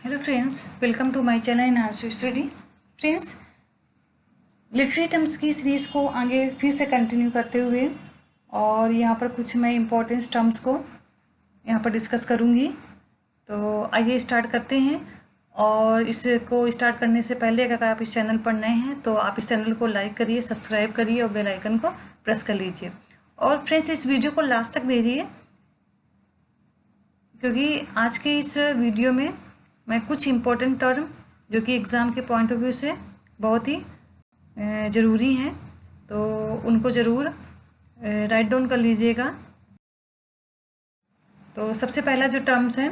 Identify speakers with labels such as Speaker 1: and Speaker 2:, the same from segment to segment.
Speaker 1: Hello friends, welcome to my channel Enhance Study. Friends, literary terms की series को आगे फिर से कंटिन्यू करते हुए और यहाँ पर कुछ मैं इम्पोर्टेंट टर्म्स को यहाँ पर डिस्कस करूँगी। तो आइए स्टार्ट करते हैं। और इसको स्टार्ट करने से पहले अगर आप इस चैनल पर नए हैं तो आप इस चैनल को लाइक करिए, सब्सक्राइब करिए और बेल आइकन को प्रेस कर लीजिए। और फ्रेंड्स, इस वीडियो को लास्ट तक देखिए क्योंकि आज के इस वीडियो में मैं कुछ इम्पोर्टेंट टर्म जो कि एग्ज़ाम के पॉइंट ऑफ व्यू से बहुत ही ज़रूरी हैं, तो उनको ज़रूर राइट डाउन कर लीजिएगा। तो सबसे पहला जो टर्म्स है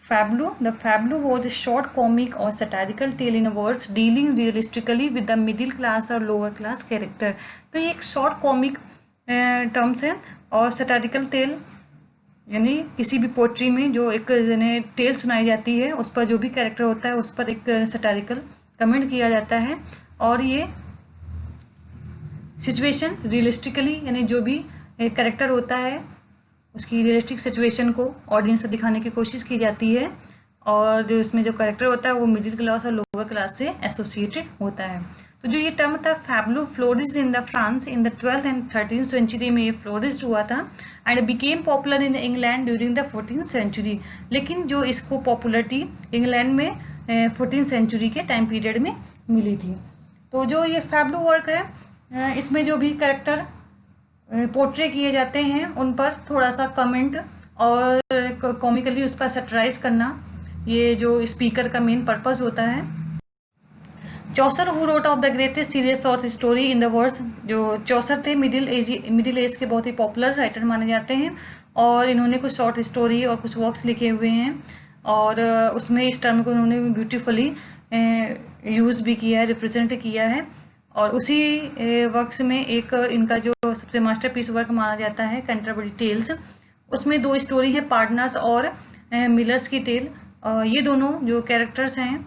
Speaker 1: fabliau. The fabliau was a short comic और satirical tale in verse dealing realistically with the middle class और लोअर क्लास कैरेक्टर। तो ये एक शॉर्ट कॉमिक टर्म्स है और सटारिकल टेल यानी किसी भी पोट्री में जो एक टेल सुनाई जाती है उस पर जो भी कैरेक्टर होता है उस पर एक सटारिकल कमेंट किया जाता है। और ये सिचुएशन रियलिस्टिकली यानी जो भी कैरेक्टर होता है उसकी रियलिस्टिक सिचुएशन को ऑडियंस से दिखाने की कोशिश की जाती है। और जो उसमें जो कैरेक्टर होता है वो मिडिल क्लास और लोअर क्लास से एसोसिएटेड होता है। तो जो ये टर्म था fabliau flourished in the France in the 12th and 13th century में ये फ्लोरिस्ड हुआ था and became popular in England during the 14th century. लेकिन जो इसको पॉपुलरिटी इंग्लैंड में 14th सेंचुरी के टाइम पीरियड में मिली थी। तो जो ये फैब्लू वर्क है इसमें जो भी कैरेक्टर पोर्ट्रे किए जाते हैं उन पर थोड़ा सा कमेंट और कॉमिकली उस पर सटराइज करना ये जो स्पीकर का मेन पर्पस होता है। Chaucer who wrote of the greatest series short story in the world. जो चौसर थे मिडिल एज के बहुत ही पॉपुलर राइटर माने जाते हैं और इन्होंने कुछ शॉर्ट स्टोरी और कुछ वर्क्स लिखे हुए हैं और उसमें इस टर्म को उन्होंने ब्यूटीफुली यूज़ भी किया है, रिप्रेजेंट किया है। और उसी वर्क्स में एक इनका जो सबसे मास्टरपीस वर्क माना जाता है कैंटरबरी टेल्स। उसमें दो स्टोरी है पार्टनर्स और मिलर्स की टेल। ये दोनों जो कैरेक्टर्स हैं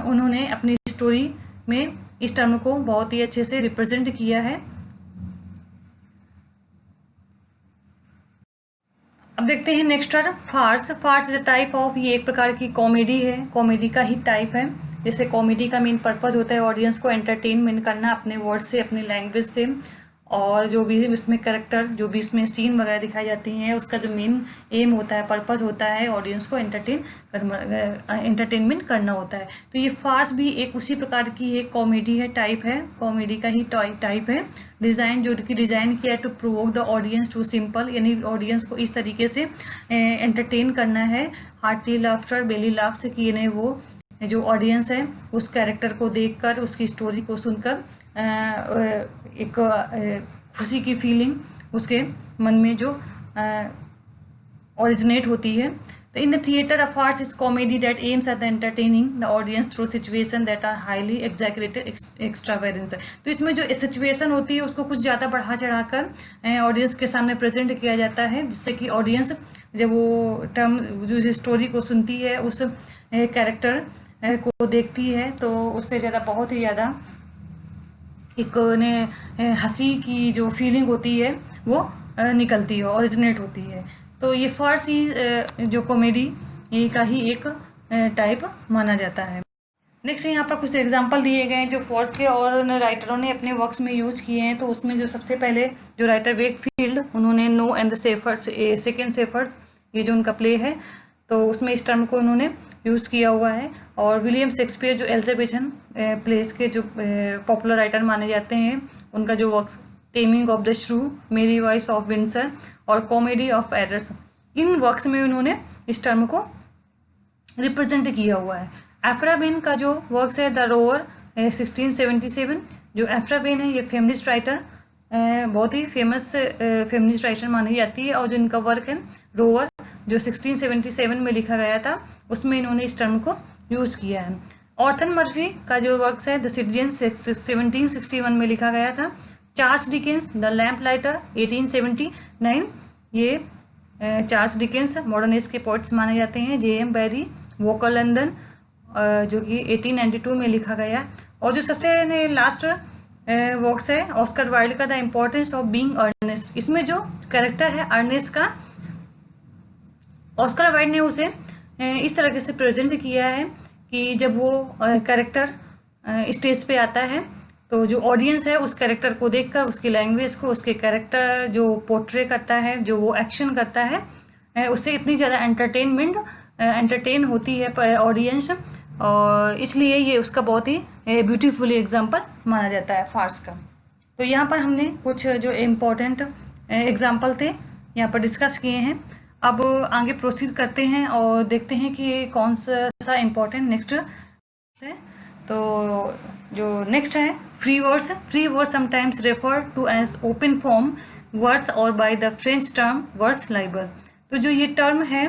Speaker 1: उन्होंने अपनी स्टोरी में इस टर्म को बहुत ही अच्छे से रिप्रेजेंट किया है। अब देखते हैं next term farce. Farce is a type of, ये एक प्रकार की कॉमेडी है, कॉमेडी का ही टाइप है। जैसे कॉमेडी का मेन पर्पज होता है ऑडियंस को एंटरटेनमेंट करना अपने वर्ड से, अपने लैंग्वेज से। और जो भी इसमें कैरेक्टर जो भी इसमें सीन वगैरह दिखाई जाती हैं उसका जो मेन एम होता है, पर्पस होता है ऑडियंस को एंटरटेनमेंट करना होता है। तो ये फार्स भी एक उसी प्रकार की एक कॉमेडी है, टाइप है, कॉमेडी का ही टाइप है। डिज़ाइन जो कि डिज़ाइन किया to provoke the audience to simple, यानी ऑडियंस को इस तरीके से एंटरटेन करना है हार्टली लाफ्टर, बेली लाफ से, कि इन्हें वो जो ऑडियंस है उस कैरेक्टर को देखकर, उसकी स्टोरी को सुनकर एक खुशी की फीलिंग उसके मन में जो ओरिजिनेट होती है। तो in the theatre of arts is comedy that aims at the entertaining the audience through situation that are highly exaggerated extravagance. तो इसमें जो सिचुएशन होती है उसको कुछ ज़्यादा बढ़ा चढ़ाकर ऑडियंस के सामने प्रेजेंट किया जाता है, जिससे कि ऑडियंस जब वो टर्म जो इस स्टोरी को सुनती है, उस कैरेक्टर को देखती है, तो उससे ज़्यादा बहुत ही ज़्यादा एक हंसी की जो फीलिंग होती है वो निकलती है, ओरिजिनेट होती है। तो ये फारसी जो कॉमेडी ये का ही एक टाइप माना जाता है। नेक्स्ट यहाँ पर कुछ एग्जांपल दिए गए हैं जो फोर्स के और राइटरों ने अपने वर्क्स में यूज किए हैं। तो उसमें जो सबसे पहले जो राइटर वेकफील्ड, उन्होंने no and the shepherds, second shepherds, ये जो उनका प्ले है, तो उसमें इस टर्म को उन्होंने यूज़ किया हुआ है। और विलियम शेक्सपियर जो एलिजाबेथन प्लेस के जो पॉपुलर राइटर माने जाते हैं, उनका जो वर्क्स टेमिंग ऑफ द श्रू, मेरी वॉइस ऑफ विंडसर और comedy of errors, in works में उन्होंने इस टर्म को रिप्रेजेंट किया हुआ है। एफ्रा बेन का जो वर्क्स है द रोअर 1677, जो एफ्रा बेन है ये फेमिनिस्ट राइटर, बहुत ही फेमस फेमिनिस्ट राइटर मानी जाती है। और जो इनका वर्क है रोअर जो 1677 में लिखा गया था, उसमें इन्होंने इस टर्म को यूज़ किया है। ऑर्थन मर्फी का जो वर्क्स है द सिटीजन 1761 में लिखा गया था। Charles Dickens the lamp lighter 1879, ये चार्ल्स डिकेंस मॉडर्न एज के पोइट्स माने जाते हैं। जे.एम. बैरी वॉकर लंदन जो कि 1892 में लिखा गया। और जो सबसे लास्ट वर्क्स है ऑस्कर वाइल्ड का the importance of being earnest. इसमें जो कैरेक्टर है अर्नेस्ट का, ऑस्कर वाइल्ड ने उसे इस तरीके से प्रेजेंट किया है कि जब वो कैरेक्टर स्टेज पे आता है तो जो ऑडियंस है उस कैरेक्टर को देखकर, उसकी लैंग्वेज को, उसके कैरेक्टर जो पोर्ट्रे करता है, जो वो एक्शन करता है, उससे इतनी ज़्यादा एंटरटेन होती है ऑडियंस, और इसलिए ये उसका बहुत ही ब्यूटीफुली एग्जाम्पल माना जाता है फार्स का। तो यहाँ पर हमने कुछ जो इम्पोर्टेंट एग्जाम्पल थे यहाँ पर डिस्कस किए हैं। अब आगे प्रोसीड करते हैं और देखते हैं कि कौन सा इम्पोर्टेंट नेक्स्ट है। तो जो नेक्स्ट है free verse. Free verse sometimes refer to as open form verse और by the French term vers libre. तो जो ये टर्म है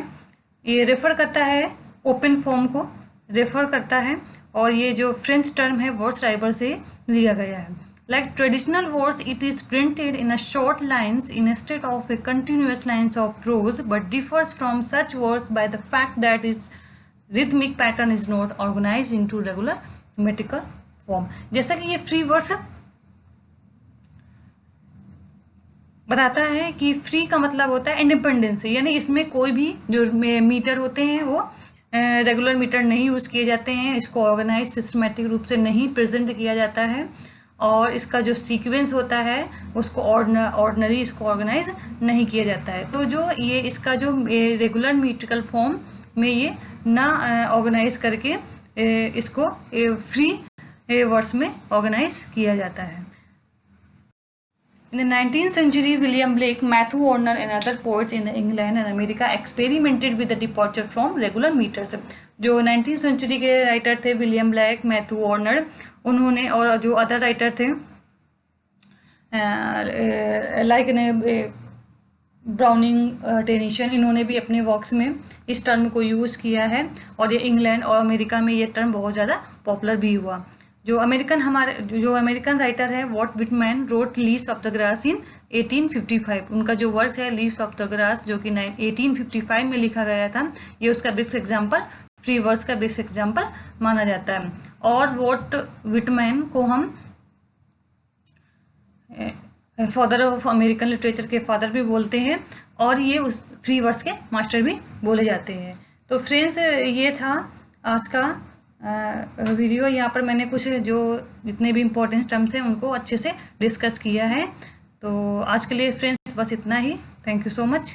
Speaker 1: ये रेफर करता है ओपन फॉर्म को, रेफर करता है, और ये जो फ्रेंच टर्म है वर्ड्स लाइबर से लिया गया है। Like traditional words, it is printed in a short lines instead of a continuous lines of prose, but differs from such words by the fact that its rhythmic pattern is not organized into regular metrical form. जैसा कि ये free words बताता है कि free का मतलब होता है इंडिपेंडेंस, यानी इसमें कोई भी जो मीटर होते हैं वो रेगुलर मीटर नहीं यूज़ किए जाते हैं, इसको ऑर्गेनाइज सिस्टमेटिक रूप से नहीं प्रेजेंट किया जाता है, और इसका जो सीक्वेंस होता है उसको ऑर्डिनरी इसको ऑर्गेनाइज नहीं किया जाता है। तो जो ये इसका जो रेगुलर मीट्रिकल फॉर्म में ये ना ऑर्गेनाइज करके इसको फ्री वर्ड्स में ऑर्गेनाइज किया जाता है। In the 19th century, William Blake, Matthew Warner and other poets in England and America experimented with the departure from regular meters. जो 19th century के राइटर थे विलियम ब्लैक, मैथ्यू वार्नर, उन्होंने और जो अदर राइटर थे like browning, tension, इन्होंने भी अपने वर्क्स में इस टर्म को यूज़ किया है, और ये इंग्लैंड और अमेरिका में ये टर्म बहुत ज़्यादा पॉपुलर भी हुआ। जो अमेरिकन राइटर है Walt Whitman wrote Leaves of the Grass in 1855। उनका जो वर्क है लीव्स ऑफ द ग्रास जो कि 1855 में लिखा गया था, ये उसका बेस्ट एग्जाम्पल, फ्री वर्ड्स का बेस्ट एग्जाम्पल माना जाता है। और वॉल्ट विटमैन को हम फादर ऑफ अमेरिकन लिटरेचर के फादर भी बोलते हैं, और ये उस फ्री वर्ड्स के मास्टर भी बोले जाते हैं। तो फ्रेंड्स, ये था आज का वीडियो। यहाँ पर मैंने कुछ जो जितने भी इम्पोर्टेंट टर्म्स हैं उनको अच्छे से डिस्कस किया है। तो आज के लिए फ्रेंड्स बस इतना ही। Thank you so much.